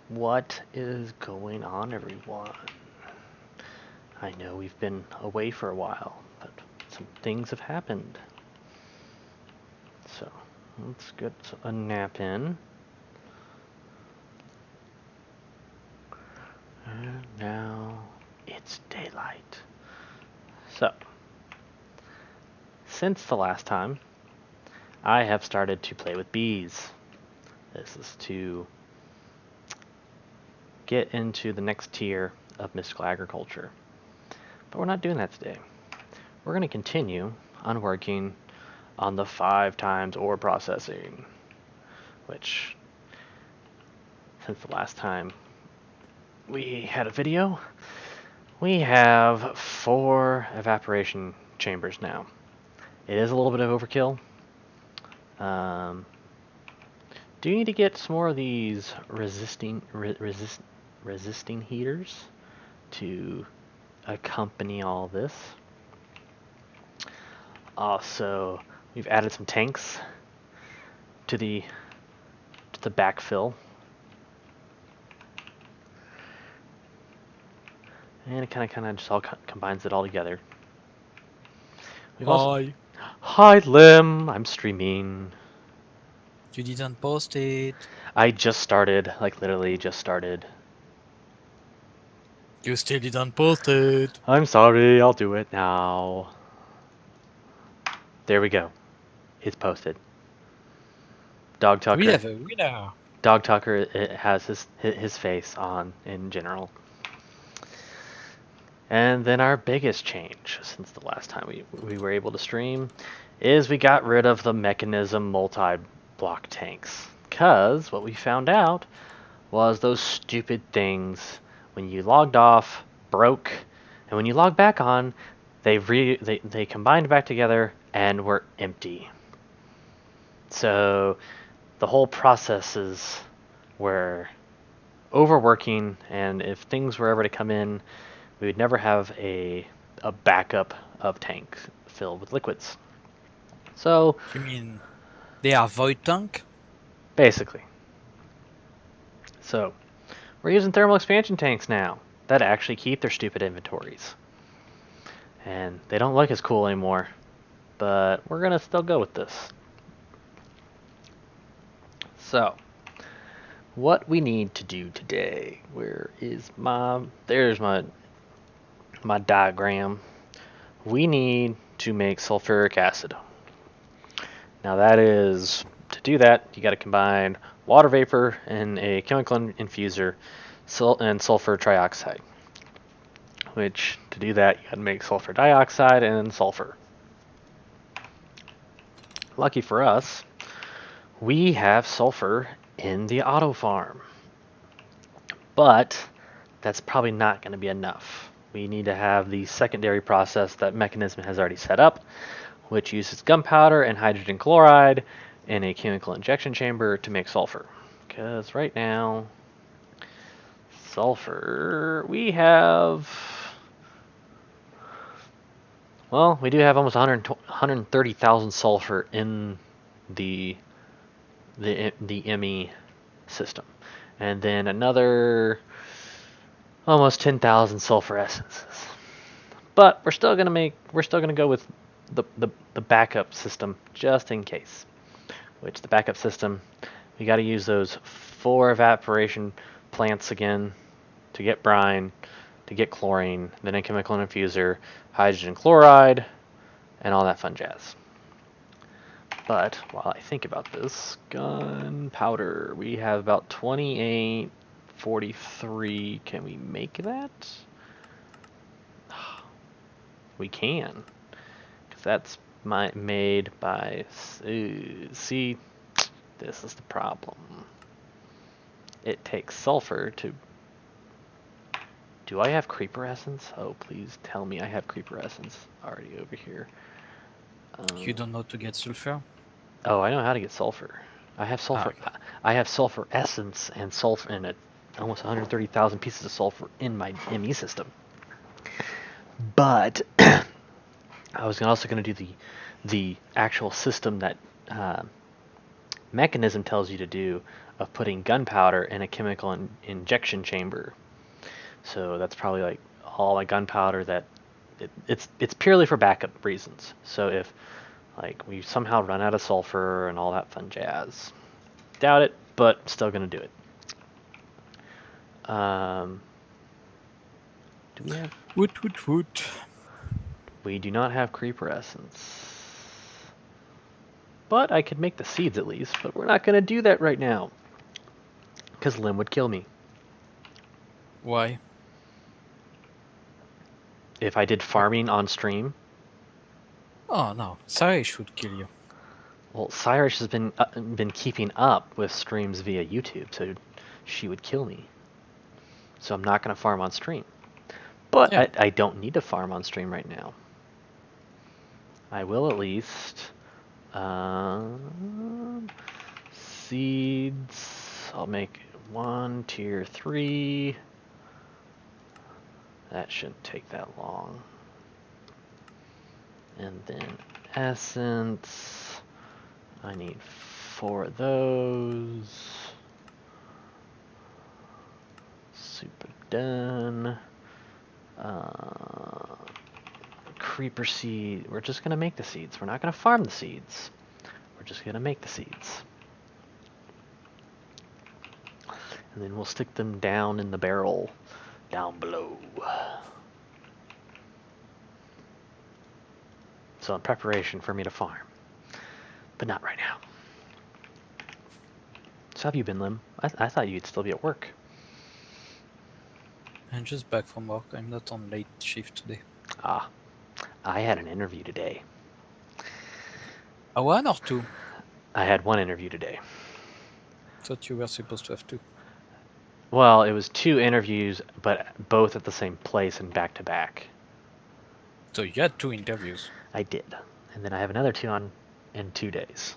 What is going on, everyone? I know we've been away for a while, but some things have happened. So, let's get a nap in. And now it's daylight. So, since the last time, I have started to play with bees. This is to get into the next tier of mystical agriculture. But we're not doing that today. We're going to continue on working on the 5 times ore processing, which, since the last time we had a video, we have 4 evaporation chambers now. It is a little bit of overkill. Do need to get some more of these resisting heaters to accompany all this. Also, we've added some tanks to the backfill, and it kind of just all combines it all together. We've also hi Lim, I'm streaming. You didn't post it. I just started, like literally just started. You still didn't post it. I'm sorry, I'll do it now. There we go. It's posted. Dog Tucker. We have a winner. Dog Tucker, it has his face on in general. And then our biggest change since the last time we were able to stream is we got rid of the mechanism multi-block tanks. Because what we found out was those stupid things, when you logged off, broke, and when you log back on, they combined back together and were empty. So the whole processes were overworking, and if things were ever to come in, we would never have a backup of tanks filled with liquids. So You mean they are void tank? basically. So we're using thermal expansion tanks now that actually keep their stupid inventories. And they don't look as cool anymore, but we're going to still go with this. So, what we need to do today, where is there's my diagram. We need to make sulfuric acid. Now that is, to do that, you got to combine water vapor and a chemical infuser and sulfur trioxide. Which, to do that, you got to make sulfur dioxide and sulfur. Lucky for us, we have sulfur in the auto farm. But that's probably not going to be enough. We need to have the secondary process that Mechanism has already set up, which uses gunpowder and hydrogen chloride in a chemical injection chamber to make sulfur. Because right now, sulfur, we have, well, we do have almost 130,000 sulfur in the ME system, and then another almost 10,000 sulfur essences. But we're still gonna go with the backup system just in case. Which the backup system, we got to use those 4 evaporation plants again to get brine, to get chlorine, then a chemical infuser, hydrogen chloride, and all that fun jazz. But while I think about this, gunpowder, we have about 2843. Can we make that? We can, because that's made by, see, this is the problem. It takes sulfur to, do I have creeper essence? Oh, please tell me I have creeper essence already over here. You don't know to get sulfur? Oh, I know how to get sulfur. I have sulfur. Okay. I have sulfur essence and sulfur in it. Almost 130,000 pieces of sulfur in my ME system. But I was also going to do the actual system that mechanism tells you to do of putting gunpowder in a chemical injection chamber. So that's probably like all my gunpowder that it's purely for backup reasons. So if like we somehow run out of sulfur and all that fun jazz, doubt it, but still gonna do it. Do we have? Woot. We do not have creeper essence. But I could make the seeds at least, but we're not gonna do that right now. Because Lim would kill me. Why? If I did farming on stream. Oh no, Sarah should kill you. Well, Cyrus has been keeping up with streams via YouTube, so she would kill me. So I'm not gonna farm on stream. But Yeah. I don't need to farm on stream right now. I will at least. Seeds. I'll make 1 tier 3. That shouldn't take that long. And then essence. I need 4 of those. Super done. Creeper seed. We're just gonna make the seeds. We're not gonna farm the seeds. We're just gonna make the seeds. And then we'll stick them down in the barrel down below. So in preparation for me to farm. But not right now. So have you been, Lim? I thought you'd still be at work. I'm just back from work. I'm not on late shift today. Ah, I had an interview today. A 1 or 2? I had 1 interview today. Thought you were supposed to have 2. Well, it was 2 interviews, but both at the same place and back to back. So you had 2 interviews. I did. And then I have another 2 in 2 days.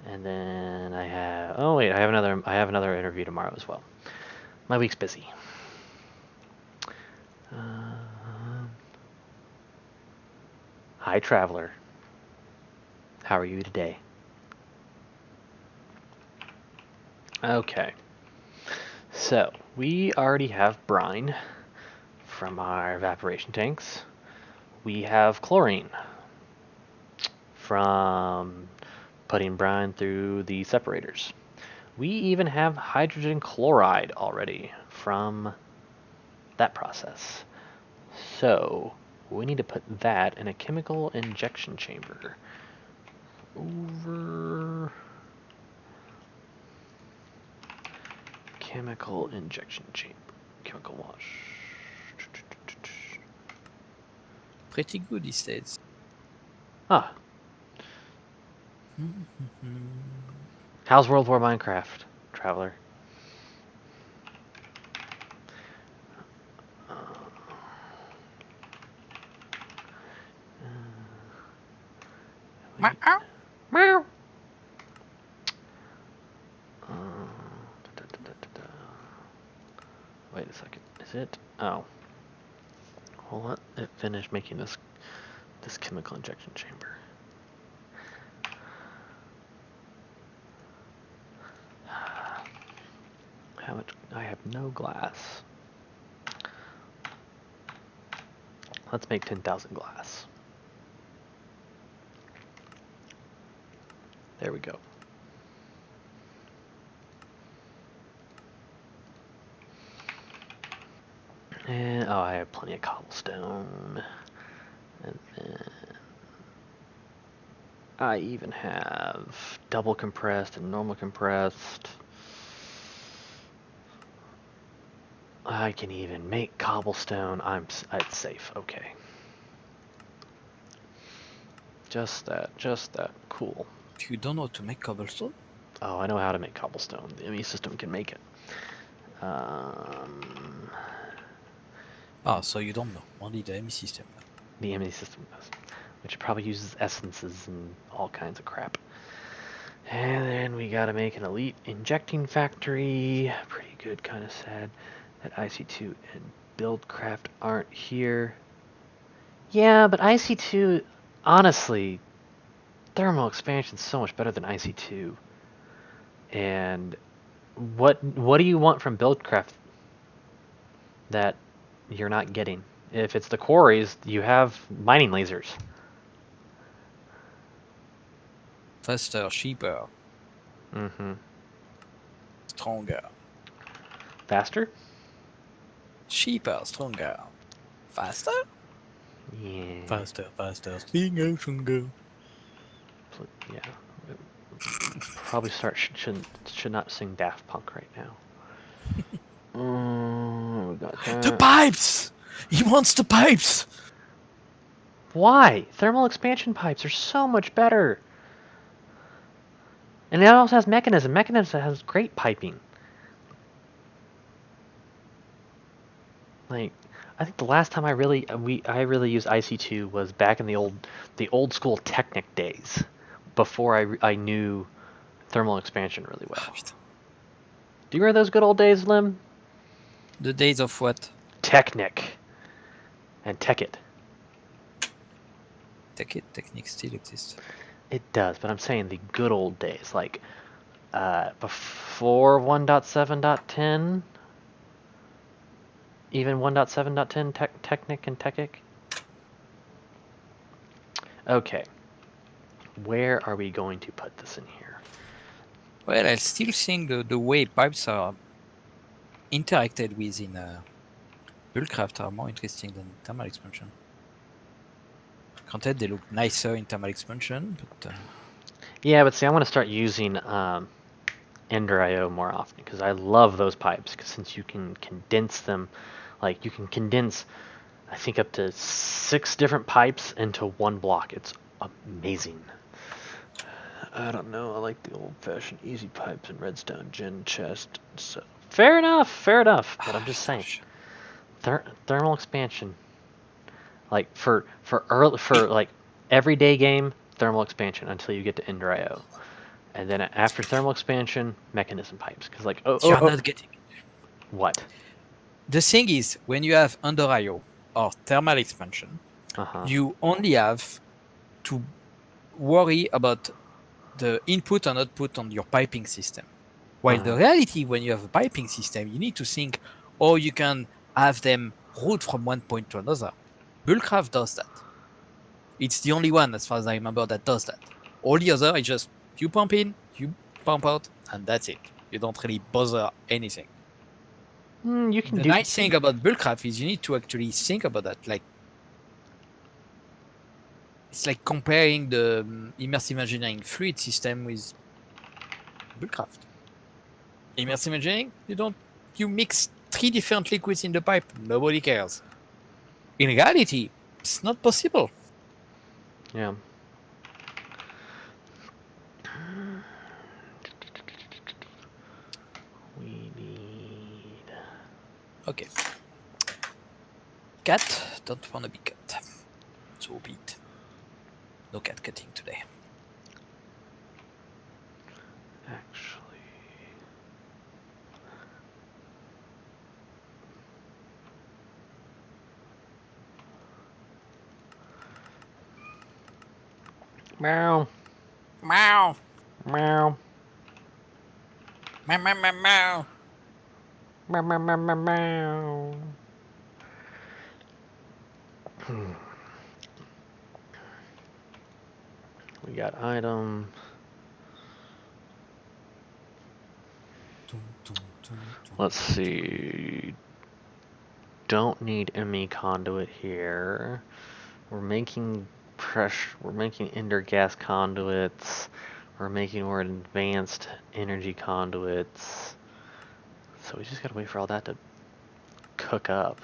And then I have I have another interview tomorrow as well. My week's busy. Hi, Traveler. How are you today? Okay. So, we already have brine from our evaporation tanks. We have chlorine from putting brine through the separators. We even have hydrogen chloride already from that process. So, we need to put that in a chemical injection chamber. Over chemical injection chamber. Chemical wash. Pretty good, he says. Ah. How's World War Minecraft, Traveler? Meow. Wait a second. Is it? Oh. Well, let it finish making this chemical injection chamber. How much? I have no glass. Let's make 10,000 glass. There we go. And I have plenty of cobblestone. And then I even have double compressed and normal compressed. I can even make cobblestone. It's safe. Okay. Just that. Cool. You don't know how to make cobblestone? Oh, I know how to make cobblestone. The ME system can make it. So you don't know. Only the ME system. The ME system does. Which probably uses essences and all kinds of crap. And then we gotta make an elite injecting factory. Pretty good, kind of sad that IC2 and Buildcraft aren't here. Yeah, but IC2, honestly, thermal expansion is so much better than IC2. And what do you want from Buildcraft that you're not getting? If it's the quarries, you have mining lasers. Faster, cheaper, Mm-hmm. stronger. Faster? Cheaper, stronger. Faster? Yeah. Faster, stronger, stronger. Yeah. Probably should not sing Daft Punk right now. We got The that. pipes! He wants the pipes! Why? Thermal expansion pipes are so much better. And it also has mechanism. Mechanism has great piping. Like, I think the last time I really used IC2 was back in the old school Technic days, before I knew thermal expansion really well. Do you remember those good old days, Lim? The days of what? Technic and Tekkit. Technique still exists. It does, but I'm saying the good old days, like before 1.7.10, even 1.7.10 Technic and Tekkic. Okay, where are we going to put this in here? Well, I still think the way pipes are interacted with in Buildcraft are more interesting than thermal expansion. Granted, they look nicer in thermal expansion, but Yeah, but see, I want to start using Ender.io more often because I love those pipes. Because since you can condense them, like you can condense, I think up to 6 different pipes into one block. It's amazing. I don't know. I like the old-fashioned easy pipes and redstone gen chest. So fair enough. But I'm just saying, thermal expansion, like for like everyday game, thermal expansion until you get to Ender.io. And then after thermal expansion, mechanism pipes. Because like, you're not getting it. What? The thing is, when you have Ender.io or thermal expansion, you only have to worry about the input and output on your piping system. While the reality, when you have a piping system, you need to think, or you can have them route from one point to another. Bullcraft does that. It's the only one, as far as I remember, that does that. All the other is just you pump in, you pump out, and that's it. You don't really bother anything. You can The do. nice thing about Bullcraft is you need to actually think about that. Like, it's like comparing the immersive engineering fluid system with Bullcraft. Immersive engineering, you mix 3 different liquids in the pipe. Nobody cares. In reality, it's not possible. Yeah. We need. Okay. Cat don't want to be cut. So be it. No cat cutting today. Actually. Meow. Meow. Meow. Meow, meow, meow, meow. Meow, meow, meow, meow, meow. We got item. Let's see. Don't need ME conduit here. We're making We're making ender gas conduits. We're making more advanced energy conduits. So we just gotta wait for all that to cook up.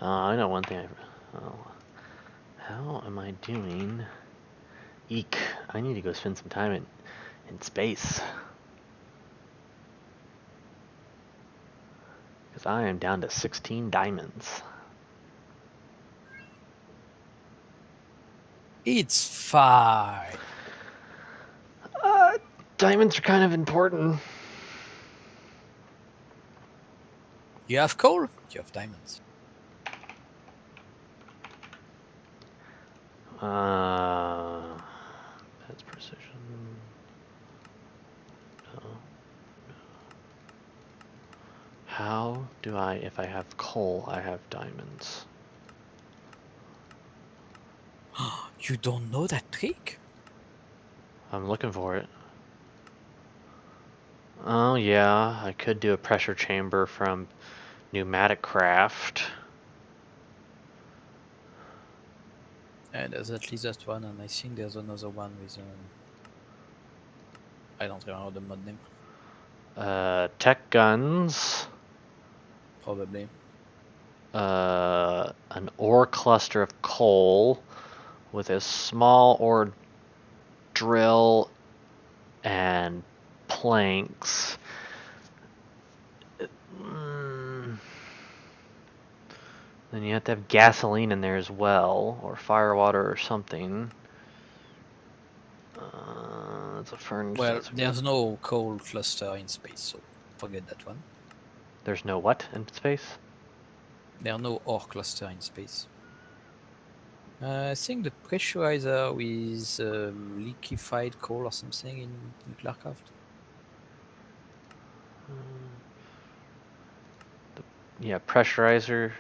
I know one thing. How am I doing? Eek. I need to go spend some time in space. Because I am down to 16 diamonds. It's fine. Diamonds are kind of important. You have coal, you have diamonds. That's precision. No. How do I, if I have coal, I have diamonds? You don't know that trick? I'm looking for it. Oh yeah, I could do a pressure chamber from pneumatic craft. And there's at least that one, and I think there's another one with I don't remember the mod name. Tech guns. Probably. An ore cluster of coal with a small ore drill and planks. Then you have to have gasoline in there as well, or firewater or something. That's a furnace. Well, there's no coal cluster in space, so forget that one. There's no what in space? There are no ore cluster in space. I think the pressurizer with liquefied coal or something in nuclear craft. Yeah, pressurizer.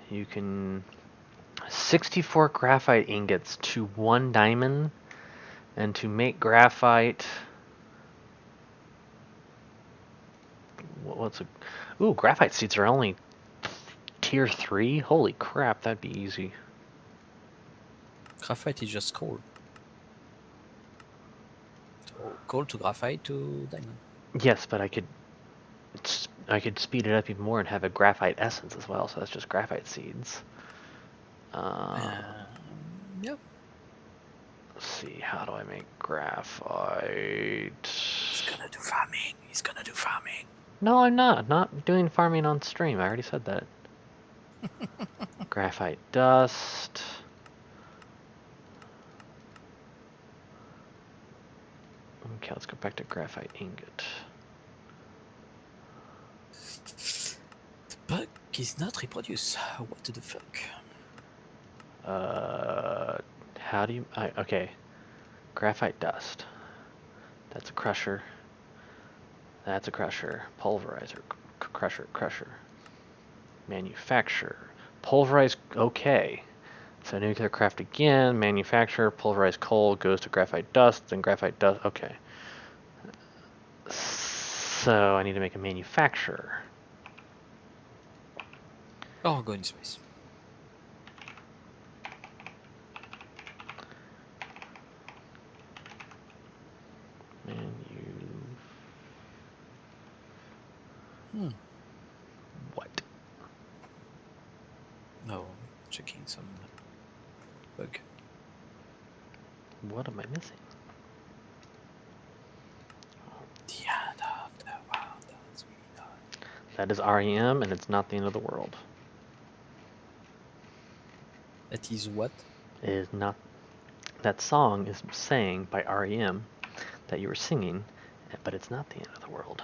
You can 64 graphite ingots to 1 diamond, and to make graphite. What's a? Ooh, graphite seeds are only tier 3. Holy crap, that'd be easy. Graphite is just coal. So coal to graphite to diamond. Yes, but I could speed it up even more and have a graphite essence as well. So that's just graphite seeds. Yep. Let's see, how do I make graphite? He's gonna do farming. He's gonna do farming. No, I'm not. I'm not doing farming on stream. I already said that. Graphite dust. Okay, let's go back to graphite ingot. The bug is not reproduce. What the fuck? How do you? Okay, graphite dust. That's a crusher. That's a crusher. Pulverizer. Crusher. Manufacture. Pulverize. Okay. So nuclear craft again. Manufacture. Pulverized coal goes to graphite dust. Then graphite dust. Okay. So I need to make a manufacturer. Oh, go in space. What? No, checking some bug. What am I missing? The end of the world as we know it. That is REM, and it's not the end of the world. That is what? It is not. That song is sang by REM that you were singing, but it's not the end of the world.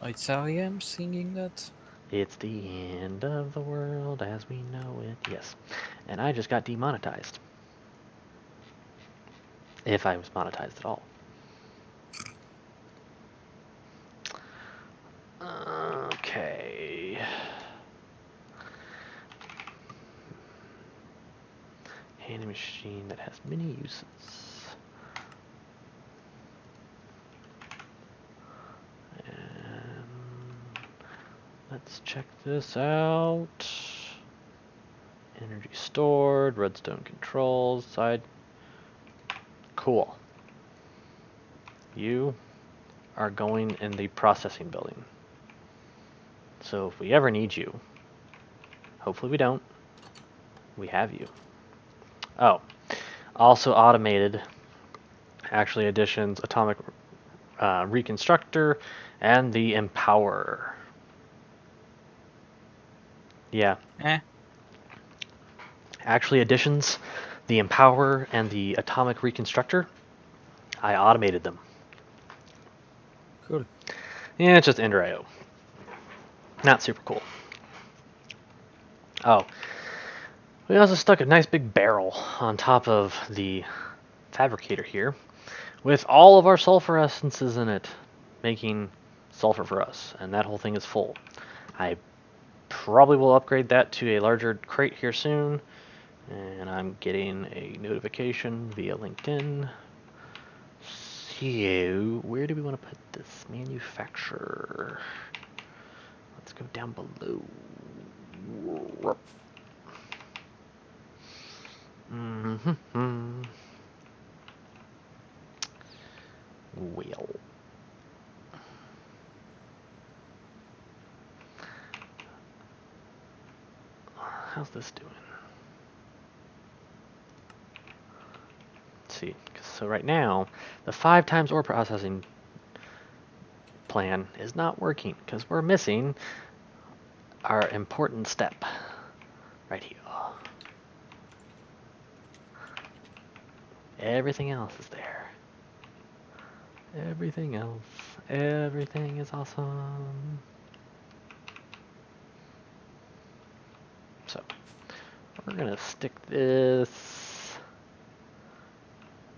Oh, it's R.E.M. singing that? It's the end of the world as we know it. Yes. And I just got demonetized. If I was monetized at all. Okay. Hand machine that has many uses. And let's check this out. Energy stored, redstone controls, side. Cool. You are going in the processing building. So if we ever need you, hopefully we don't, we have you. Oh, also automated, actually additions, atomic reconstructor, and the empower. Yeah. Actually additions, the empower and the atomic reconstructor, I automated them. Cool. Yeah, it's just Ender IO. Not super cool. Oh, we also stuck a nice big barrel on top of the fabricator here with all of our sulfur essences in it, making sulfur for us, and that whole thing is full. I probably will upgrade that to a larger crate here soon, and I'm getting a notification via LinkedIn. So, where do we want to put this? Manufacturer. Let's go down below. Mm-hmm. Well. How's this doing? Let's see. So right now, the 5 times ore processing plan is not working because we're missing our important step right here. Everything else is there. Everything else. Everything is awesome. So, we're gonna stick this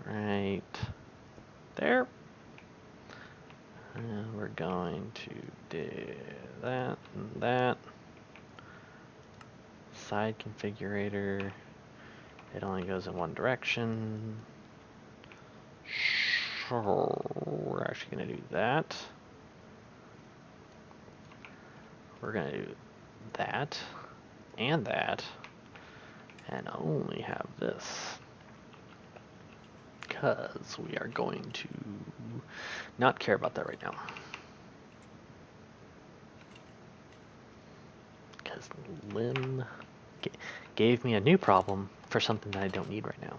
right there. And we're going to do that and that. Side configurator. It only goes in one direction. Sure, we're actually going to do that. We're going to do that and that, and only have this, because we are going to not care about that right now. Because Lim gave me a new problem for something that I don't need right now.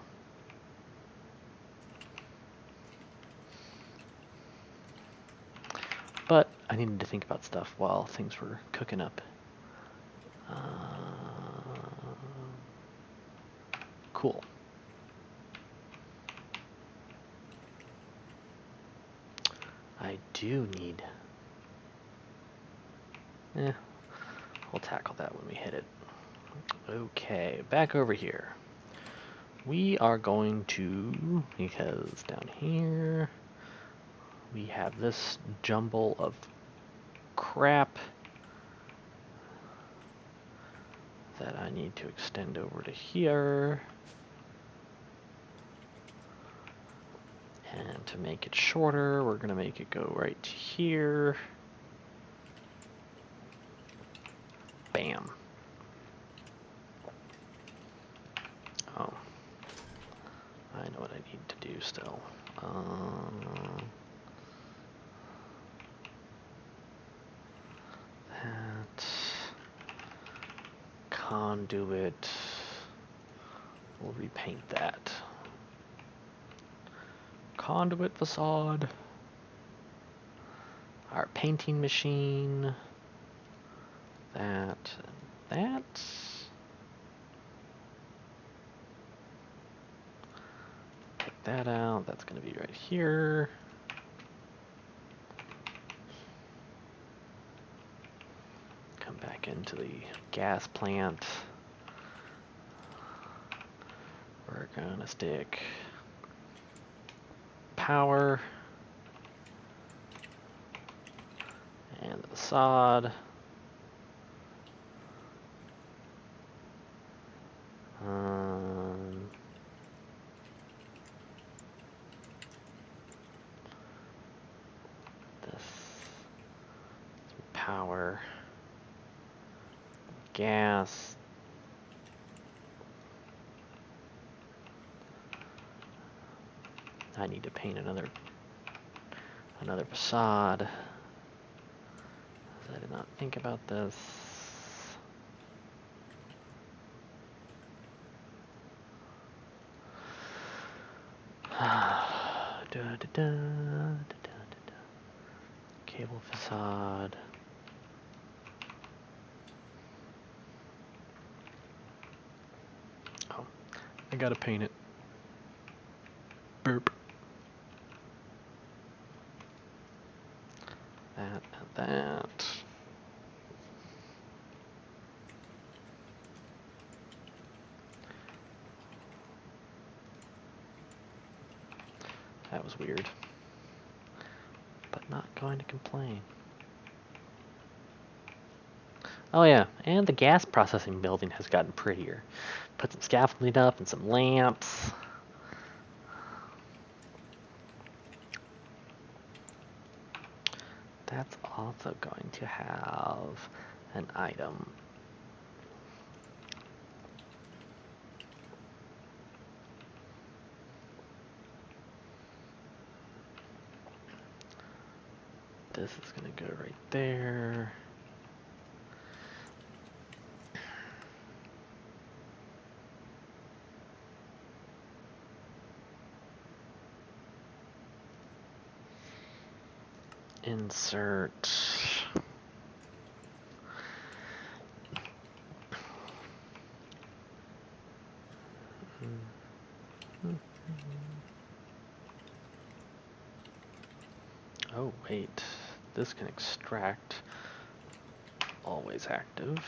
But I needed to think about stuff while things were cooking up. Cool. I do need... we'll tackle that when we hit it. Okay, back over here. We are going to, because down here we have this jumble of crap that I need to extend over to here. And to make it shorter, we're going to make it go right to here. Bam. Oh. I know what I need to do still. That conduit. We'll repaint that. Conduit facade. Our painting machine. That and that. Take that out. That's going to be right here. Come back into the gas plant. We're going to stick power and the facade. This power, gas. I need to paint another facade. I did not think about this. Cable facade. Oh, I gotta paint it. Burp. That that was weird. But not going to complain. Oh yeah, and the gas processing building has gotten prettier. Put some scaffolding up and some lamps. That's also going to have an item. This is going to go right there. Insert. Oh wait, this can extract. Always active.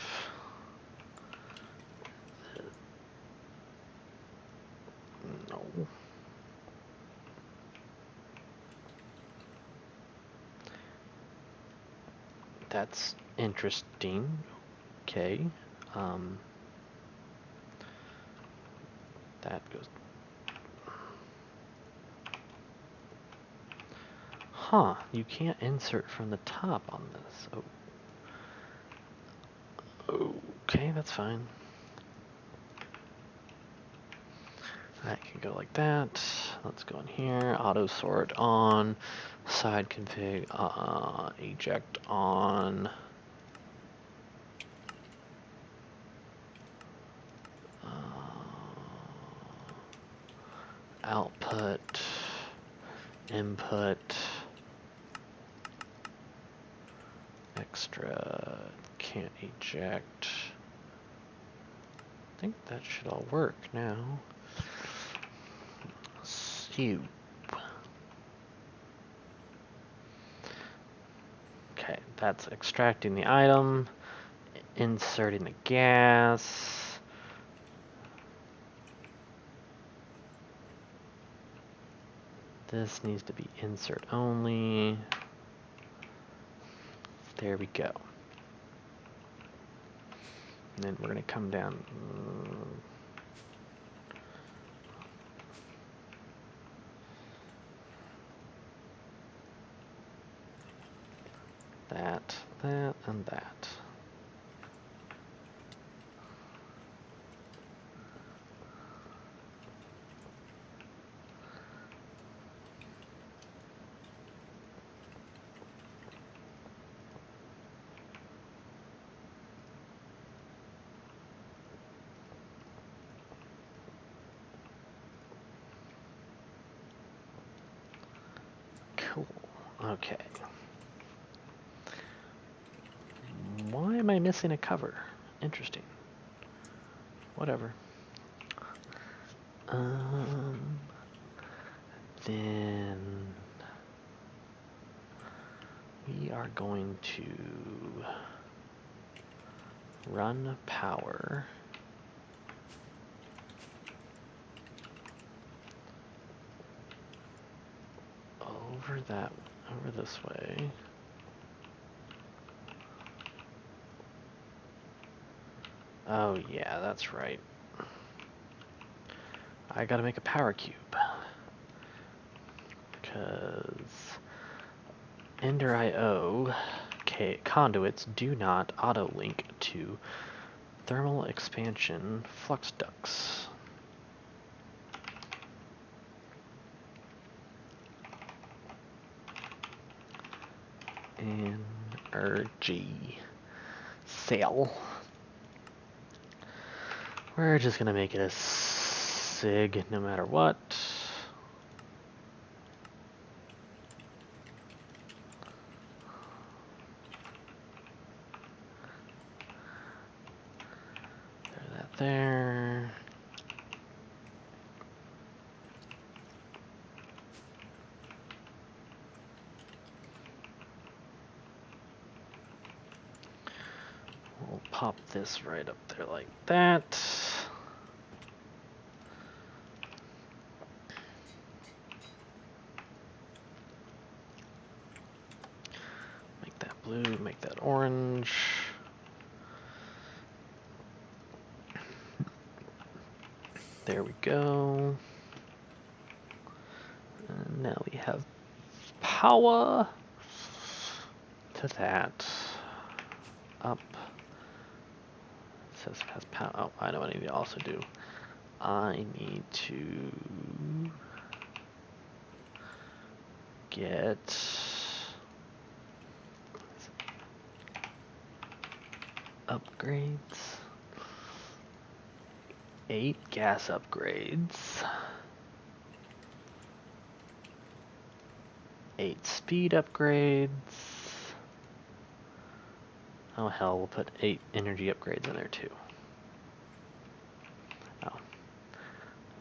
No. That's interesting. Okay. That goes. Huh, you can't insert from the top on this. Oh. Okay, that's fine. That can go like that. Let's go in here. Auto sort on. Side config. Eject on. Output. Input. Extra. Can't eject. I think that should all work now. Soup. Okay, that's extracting the item, inserting the gas. This needs to be insert only. There we go. And then we're going to come down. That, and that. Cool. Okay. Why am I missing a cover? Interesting. Whatever. Then we are going to run power over this way. Oh yeah, that's right. I gotta make a power cube. Because Ender IO conduits do not auto-link to thermal expansion flux ducts. Energy cell. We're just gonna make it a sig no matter what. There. We'll pop this right up there like that. There we go. And now we have power to that. Up. It says it has power. Oh, I know what I need to also do. I need to get upgrades. 8 gas upgrades. 8 speed upgrades. Oh hell, we'll put 8 energy upgrades in there too. Oh.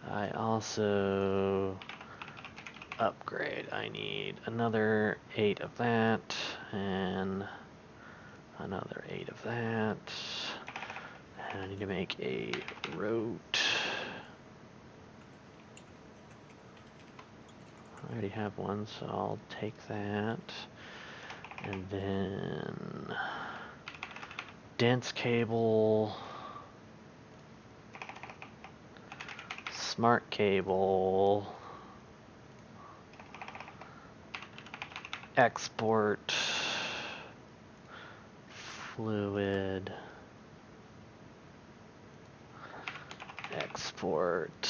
I also upgrade. I need another 8 of that and another 8 of that. And I need to make a rote. I already have one, so I'll take that. And then dense cable, smart cable, export, fluid, export.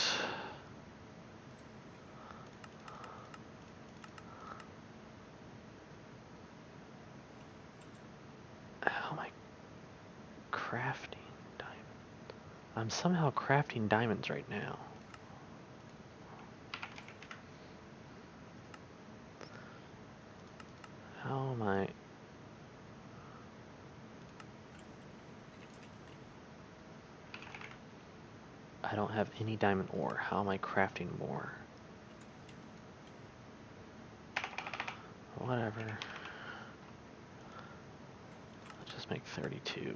How am I crafting diamonds? I'm somehow crafting diamonds right now. How am I? I don't have any diamond ore. How am I crafting more? Whatever. Let's just make 32.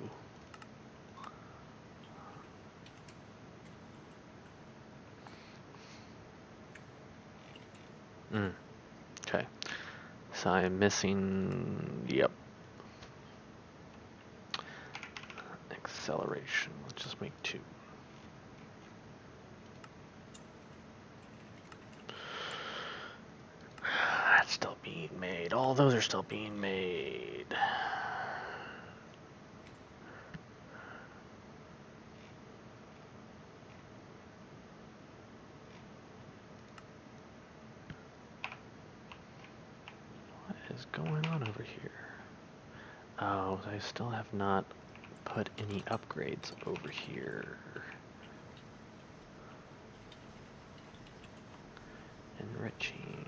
Okay. So I'm missing, yep. Acceleration, let's just make 2. That's still being made. All those are still being made. What is going on over here? Oh, I still have not put any upgrades over here. Enriching.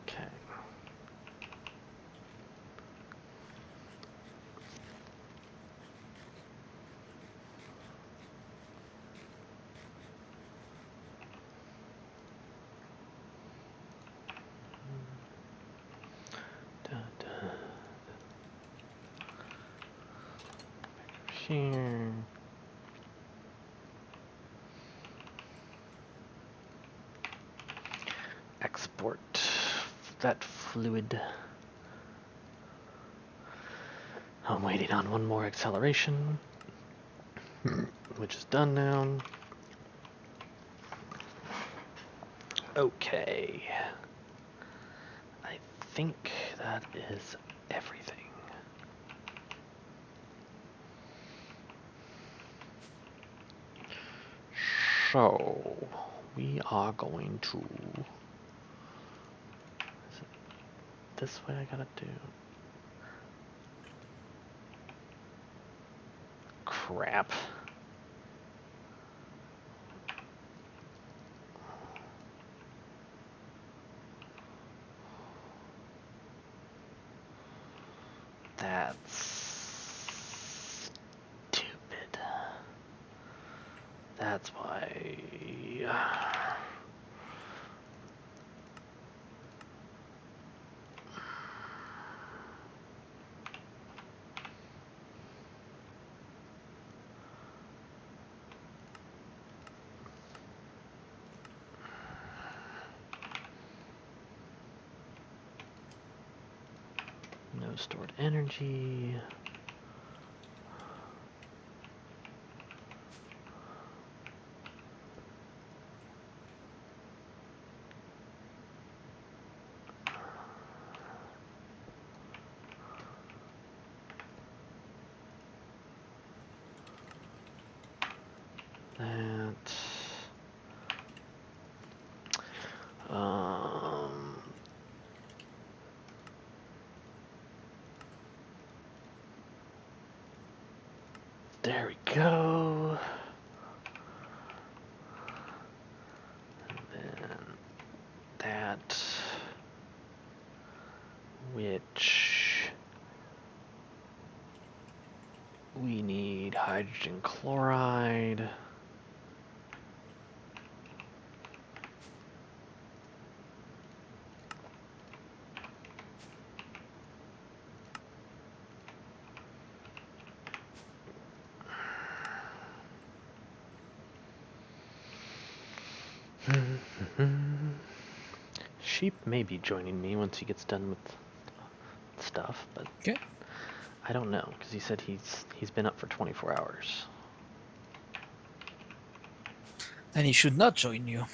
Okay. Here. export that fluid. I'm waiting on one more acceleration, which is done now. Okay. I think that is everything. So, we are going to... Is it this way I gotta do? Crap. That's stupid. That's why... No stored energy. That. There we go. And then that, which we need hydrogen chloride. Sheep may be joining me once he gets done with stuff, but Okay. I don't know because he said he's been up for 24 hours. Then he should not join you.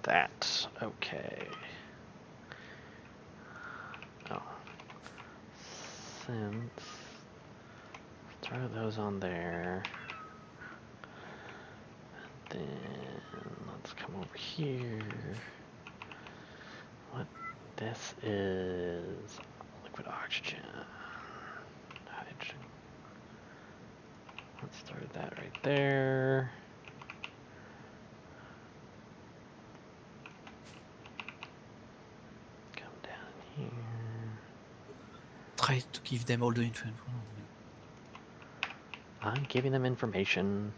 That okay. Oh, since throw those on there. Then let's come over here. What this is liquid oxygen. Hydrogen. Let's throw that right there. Come down here. Try to give them all the info. I'm giving them information.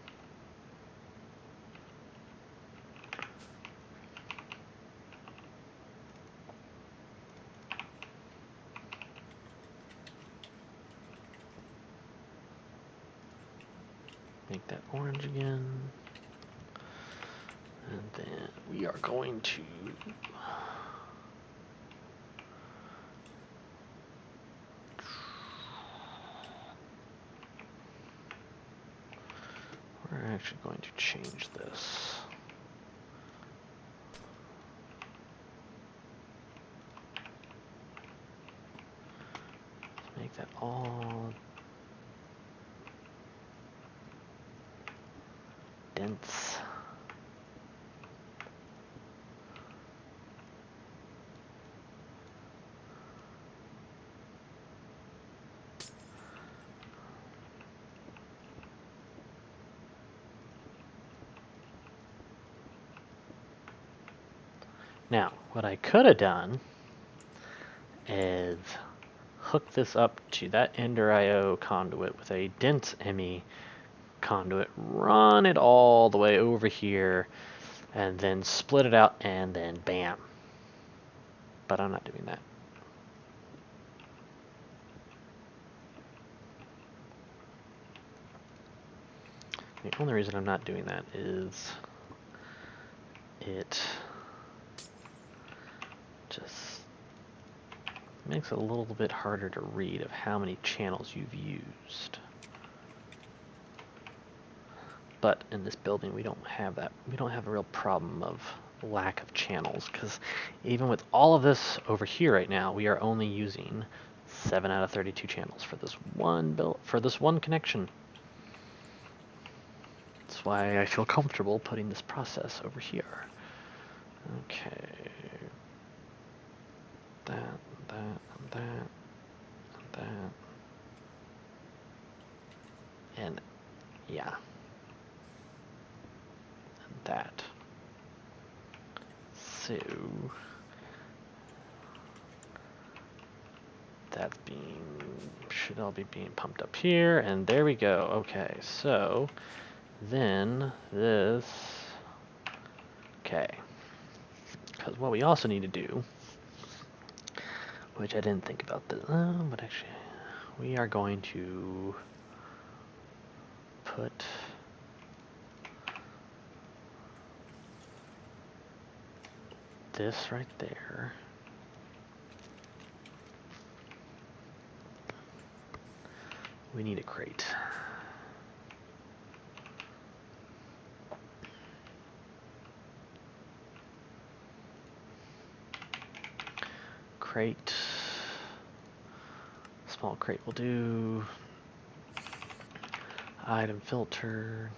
Make that orange again. And then we are going to we're actually going to change this. Let's make that all dense. Now, what I could have done is hook this up to that Ender IO conduit with a dense ME conduit, run it all the way over here, and then split it out, and then bam. But I'm not doing that. The only reason I'm not doing that is it just makes it a little bit harder to read of how many channels you've used. But in this building, we don't have that. We don't have a real problem of lack of channels, because even with all of this over here right now, we are only using 7 out of 32 channels for this one connection. That's why I feel comfortable putting this process over here. Okay. That, that. And yeah. And that. So that's should all be being pumped up here, and there we go. Okay, so then this, okay, because what we also need to do, which I didn't think about this, but actually we are going to put this right there. We need a crate. Crate. Small crate will do. Item filter.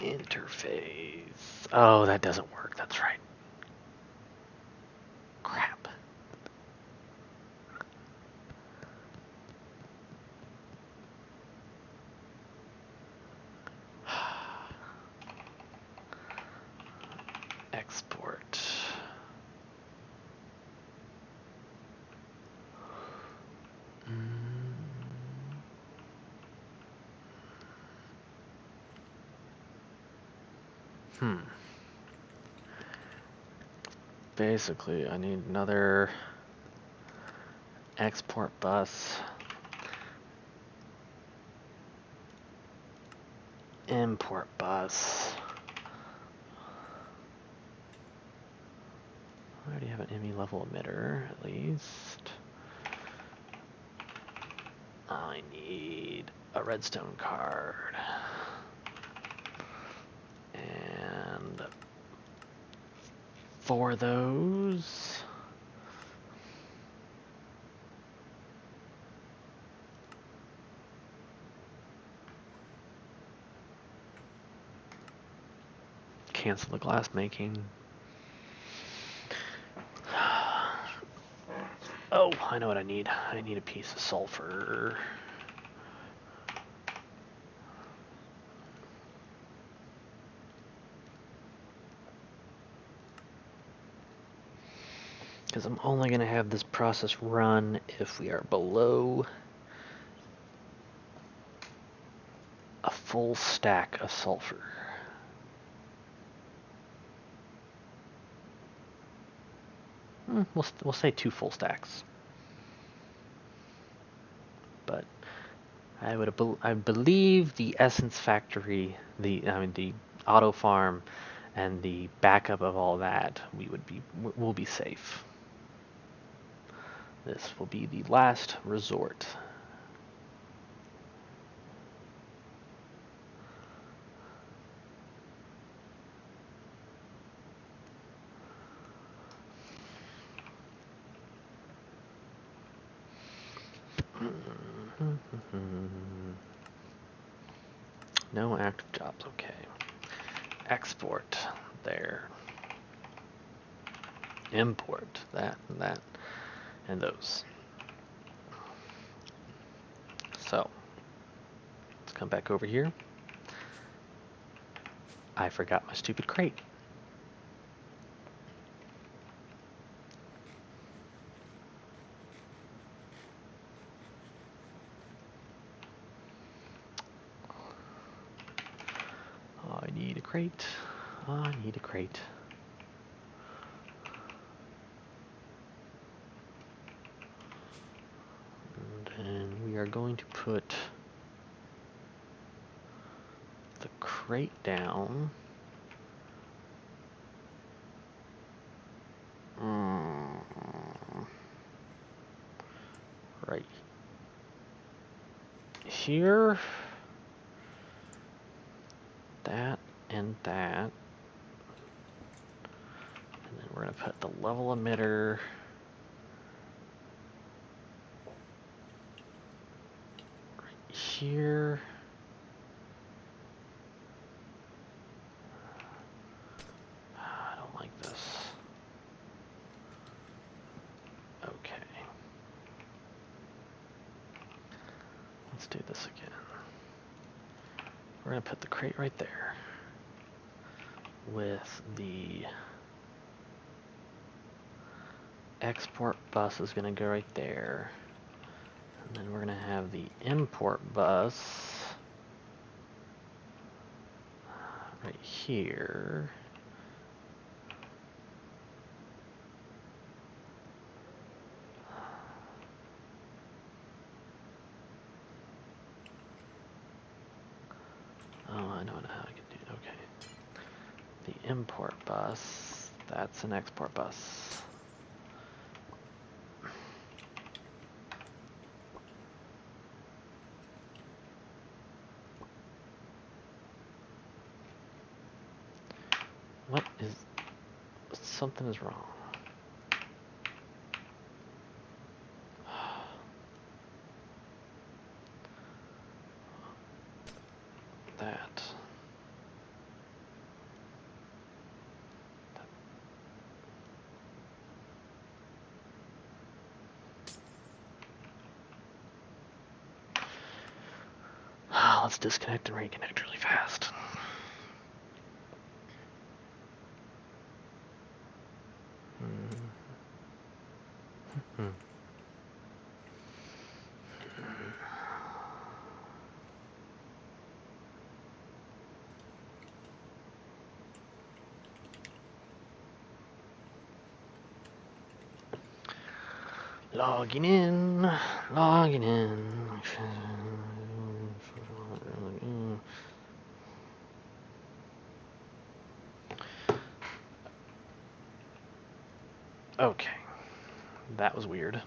Interface. Oh, that doesn't work. That's right. Crap. Export. Basically, I need another export bus. Import bus. I already have an ME level emitter, at least. I need a redstone card. And 4 of those. Cancel the glass making. Oh, I know what I need. I need a piece of sulfur. Because I'm only going to have this process run if we are below a full stack of sulfur. We'll say 2 full stacks. But I believe the Essence Factory, the auto farm, and the backup of all that, we'll be safe. This will be the last resort. No active jobs, okay. Export, there. Import, that, and those. So, let's come back over here. I forgot my stupid crate. crate. I need a crate. And then we are going to put the crate down. Right here. That and that. And then we're going to put the level emitter right here. I don't like this. Okay. Let's do this again. We're going to put the crate right there with the export bus is going to go right there. And then we're going to have the import bus right here. Oh, I know how I can do it. Okay. The import bus, that's an export bus. What is... something is wrong. That. Let's disconnect and reconnect really fast. Logging in, logging in. Okay, that was weird.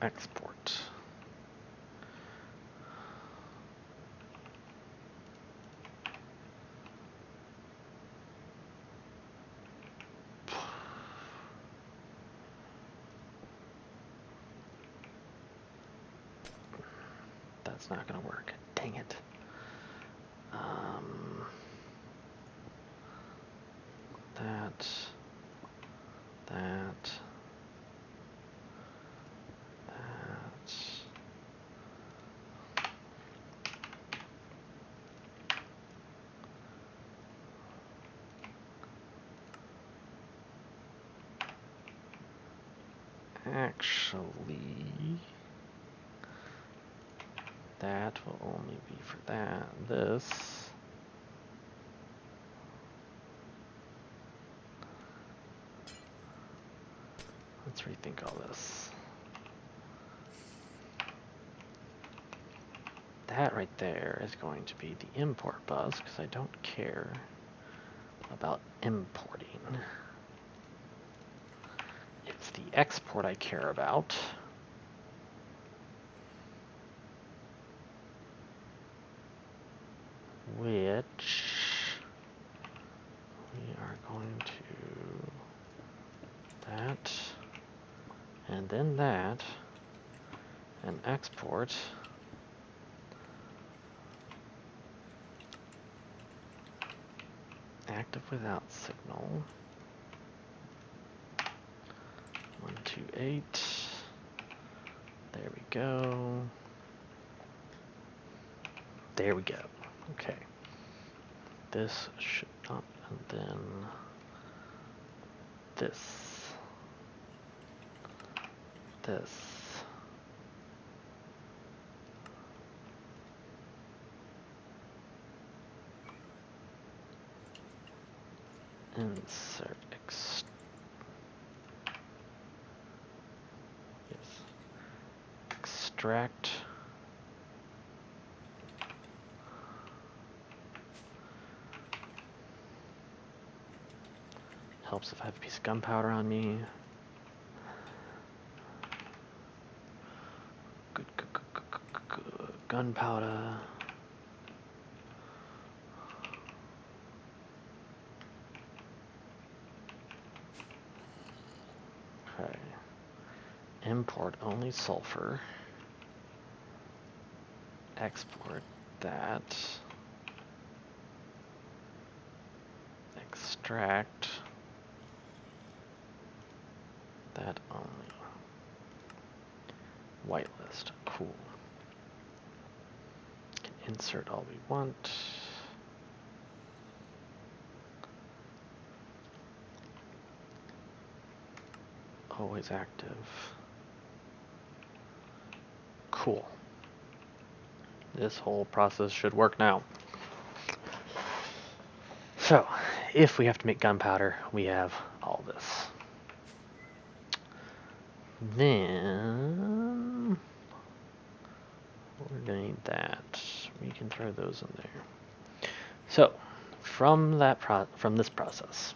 Export. That's not gonna work. Dang it. That. Actually, that will only be for that. This. Let's rethink all this. That right there is going to be the import bus because I don't care about importing. It's the export I care about. Which we are going to that and then that and export active without signal 128. There we go. There we go. Okay. This should not, and then this. Insert extract. Helps if I have a piece of gunpowder on me. Good. Gunpowder. Okay. Import only sulfur. Export that. Extract that only. Whitelist. Cool. Can insert all we want. Always active. Cool. This whole process should work now. So, if we have to make gunpowder, we have all this. Then we're gonna need that. We can throw those in there. So, from this process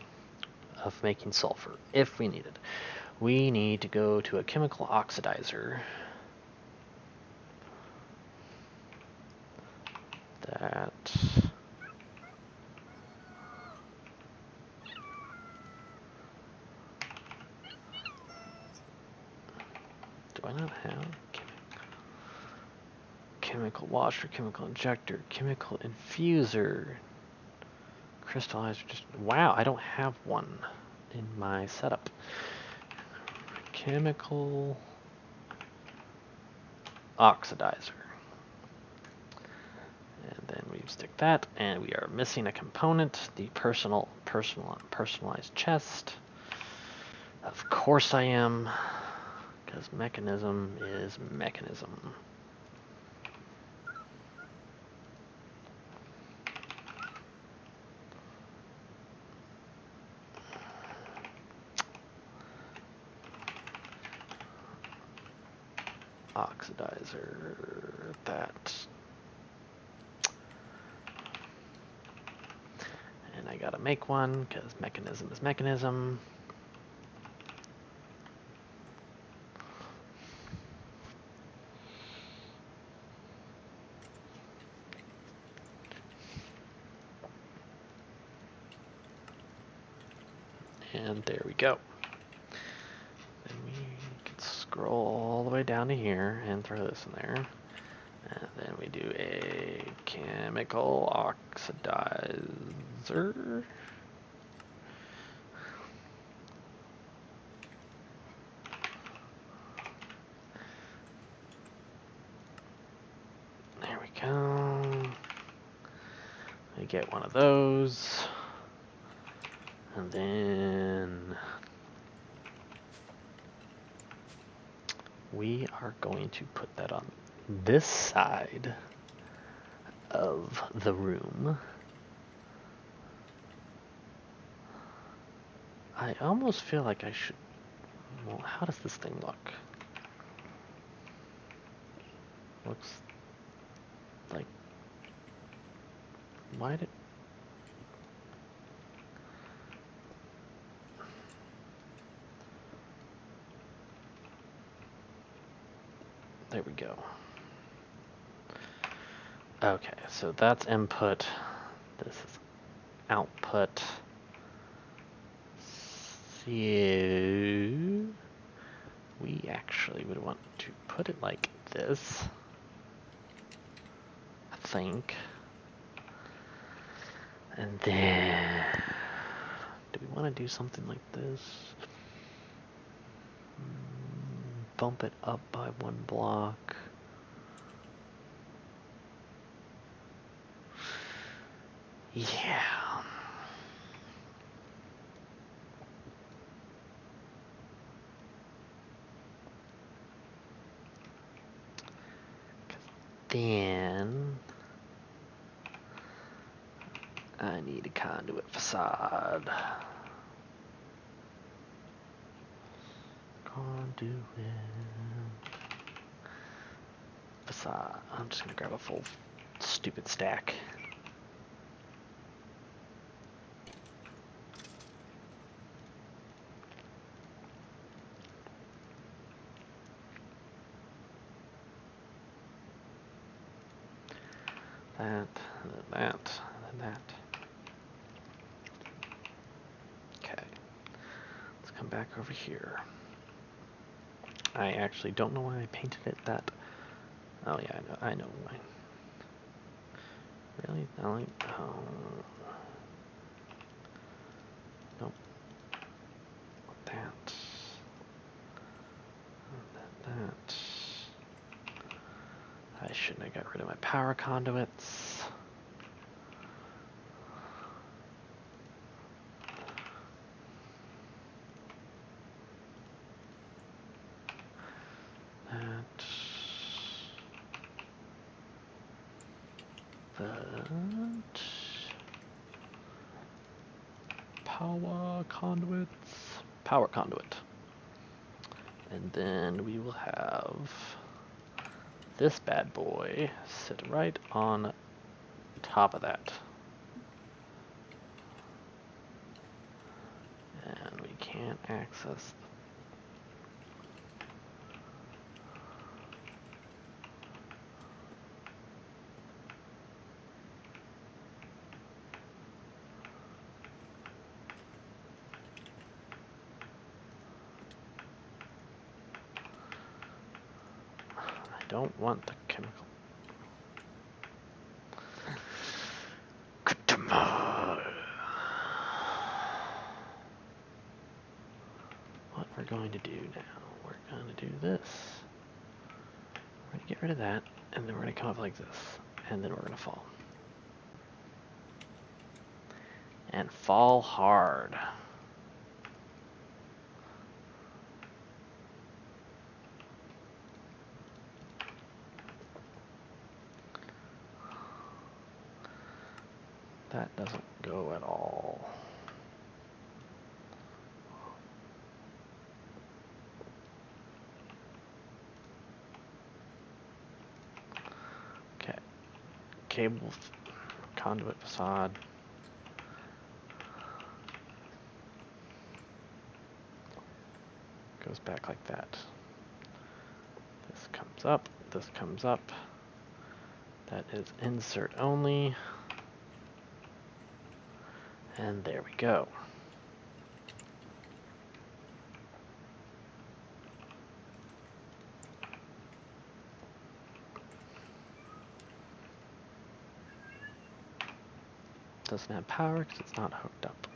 of making sulfur, if we need it, we need to go to a chemical oxidizer. That do I not have chemical washer, chemical injector, chemical infuser, crystallizer? Just wow, I don't have one in my setup. Chemical oxidizer. And then we stick that, and we are missing a component, the personalized chest. Of course I am, because mechanism is mechanism. Oxidizer, that. And I gotta make one, because mechanism is mechanism. And there we go. Then we can scroll all the way down to here and throw this in there. And then we do a chemical oxidizer. There we go. We get one of those. And then we are going to put that on this side of the room. I almost feel like I should... Well, how does this thing look? Looks like... Why did... There we go. Okay, so that's input. This is output. So we actually would want to put it like this, I think. And then, do we want to do something like this? Bump it up by one block. Yeah. Then I need a conduit facade. Conduit facade. I'm just gonna grab a full stupid stack. That, that, and that. Okay. Let's come back over here. I actually don't know why I painted it that. Oh yeah, I know why. Really? Oh. Nope. That. That. I shouldn't have got rid of my power conduits. That. Power conduits. Power conduit. And then we will have this bad boy sit right on top of that. And we can't access. I don't want the chemical. What we're going to do now, we're going to do this. We're going to get rid of that, and then we're going to come up like this, and then we're going to fall. And fall hard. That doesn't go at all. Okay. Cable conduit facade. Goes back like that. This comes up, this comes up. That is insert only. And there we go. Doesn't have power because it's not hooked up.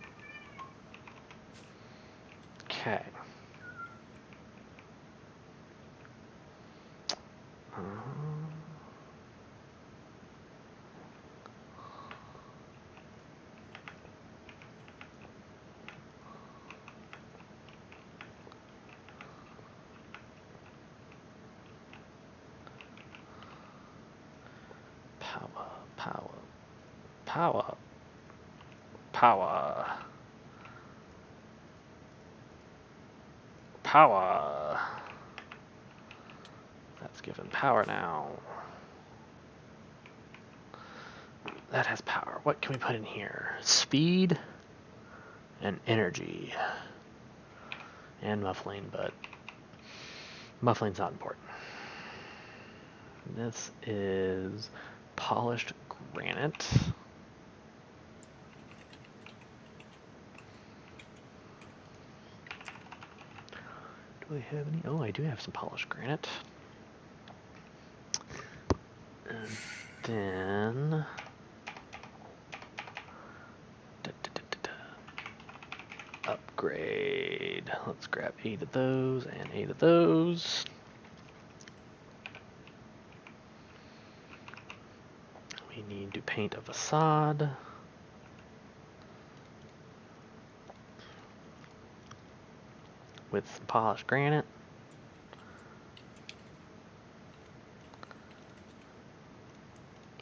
Okay. Power. That's given power now. That has power. What can we put in here? Speed and energy. And muffling, but muffling's not important. This is polished granite. Do I have any? Oh, I do have some polished granite. And then upgrade. Let's grab 8 of those and 8 of those. We need to paint a facade. With some polished granite.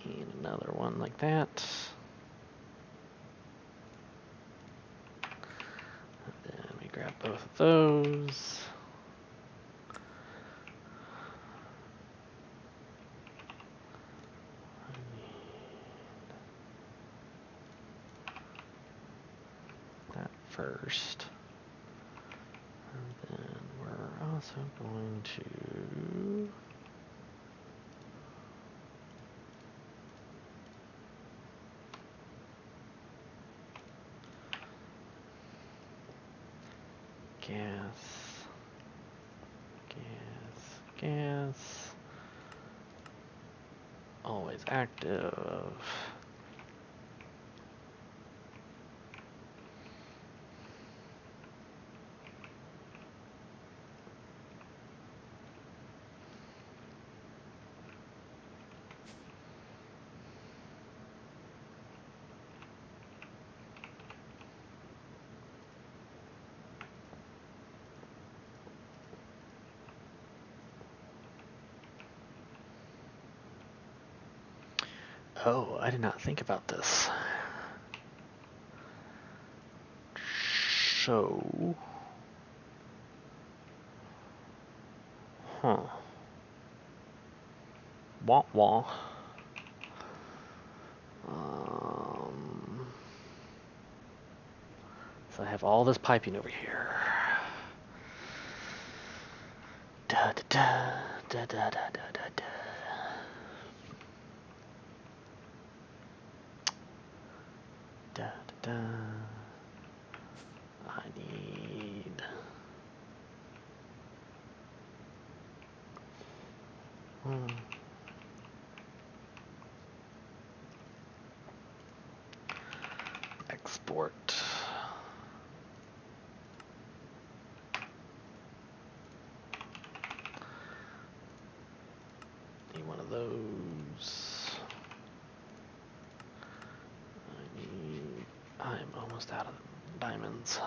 And another one like that. those. That first. And then we're also going to gas, always active. Oh, I did not think about this. So, wah wah. So I have all this piping over here. Da da da da da da da da. Da da da. I need. Export. Need one of those. I'm almost out of diamonds.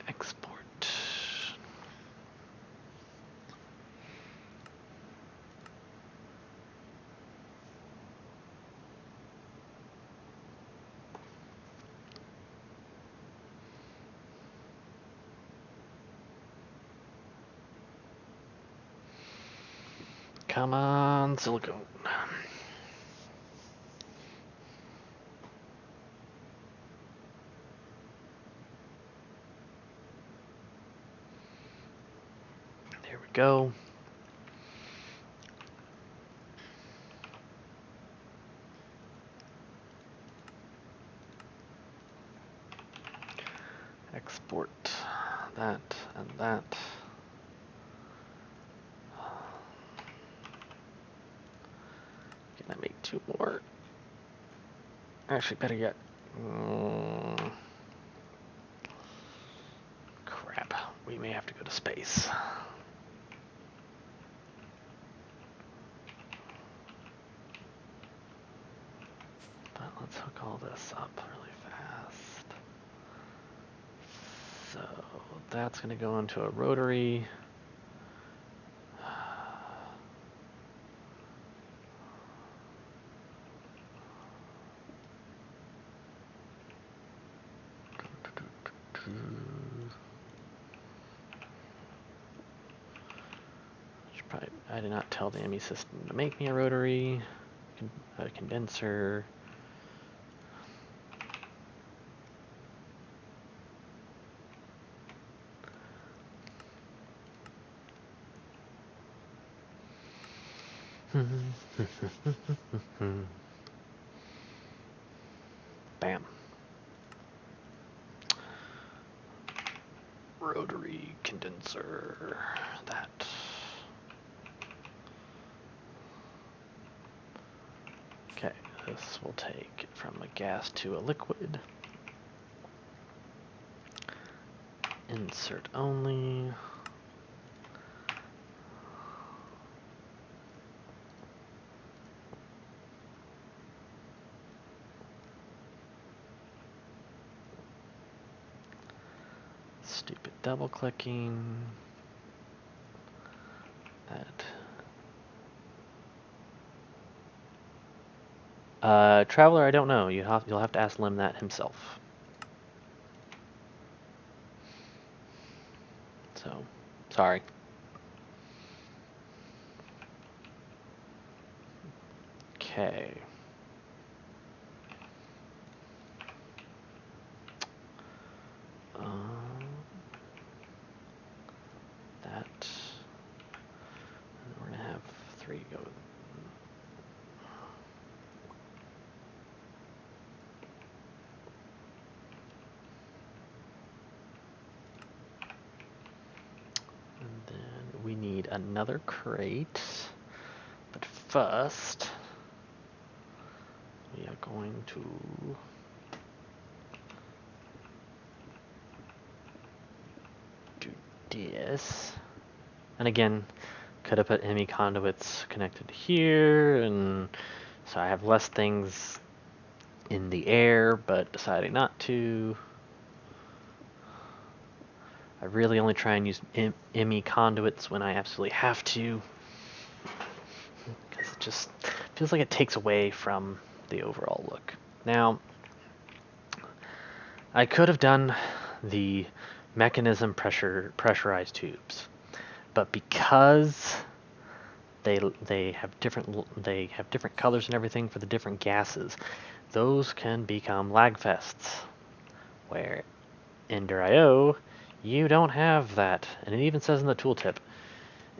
Export. Come on, silicone. There we go. Export that and that. Can I make 2 more? Actually, better yet. Crap. We may have to go to space. But let's hook all this up really fast. So that's going to go into a rotary. I did not tell the ME system to make me a rotary, a condenser. Bam. Rotary condenser. That. Okay, this will take it from a gas to a liquid. Insert only. Stupid double clicking. That Traveler, I don't know. You'll have to ask Lim that himself. So, sorry. Okay. That. And we're gonna have 3 go. And then we need another crate. But first, we are going to do this. And again, could have put ME conduits connected here, and so I have less things in the air, but deciding not to. I really only try and use ME conduits when I absolutely have to, because it just feels like it takes away from the overall look. Now, I could have done the mechanism pressurized tubes, but because they have different colors and everything for the different gases, those can become lag fests, where Ender.io you don't have that. And it even says in the tooltip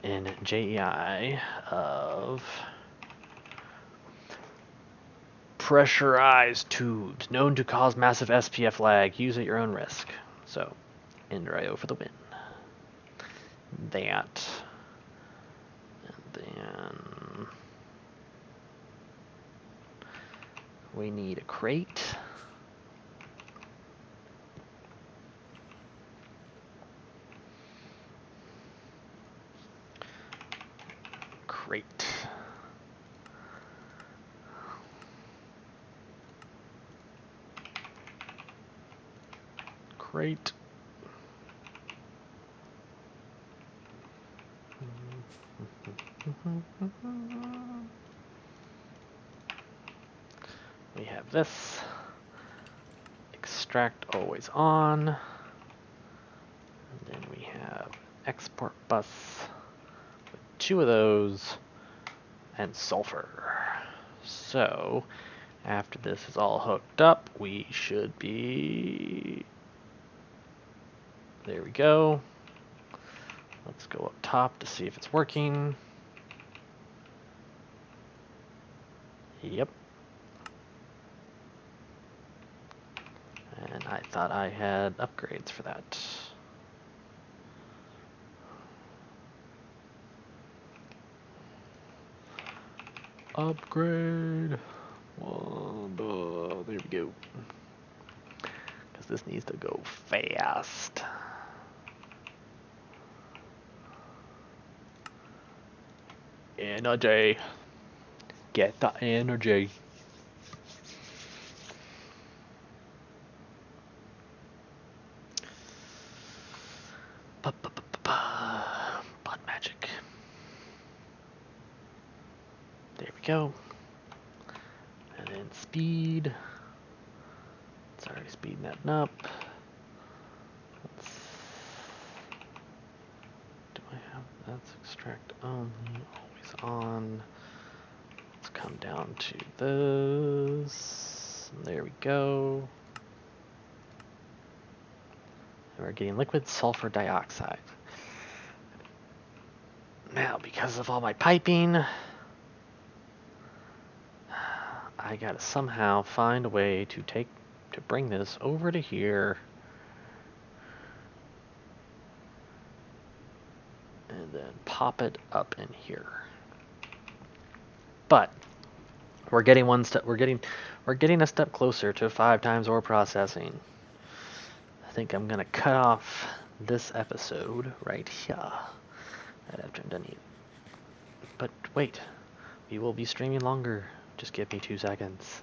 in JEI of pressurized tubes known to cause massive SPF lag. Use at your own risk. So, Ender.io for the win. That. And then we need a crate. Crate. Crate. We have this. Extract always on. And then we have export bus with 2 of those and sulfur. So after this is all hooked up, we should be... There we go. Let's go up top to see if it's working. Yep. And I thought I had upgrades for that. Upgrade. There we go. Because this needs to go fast. Energy. Get the energy. Blood magic. There we go. And then speed. It's already speeding that up. Do I have that's extract only, always on. Let's come down to this. There we go. And we're getting liquid sulfur dioxide. Now, because of all my piping, I gotta somehow find a way to bring this over to here. And then pop it up in here. But we're getting we're getting a step closer to 5 times ore processing. I think I'm gonna cut off this episode right here. Right after I'm done eating. But wait, we will be streaming longer. Just give me 2 seconds.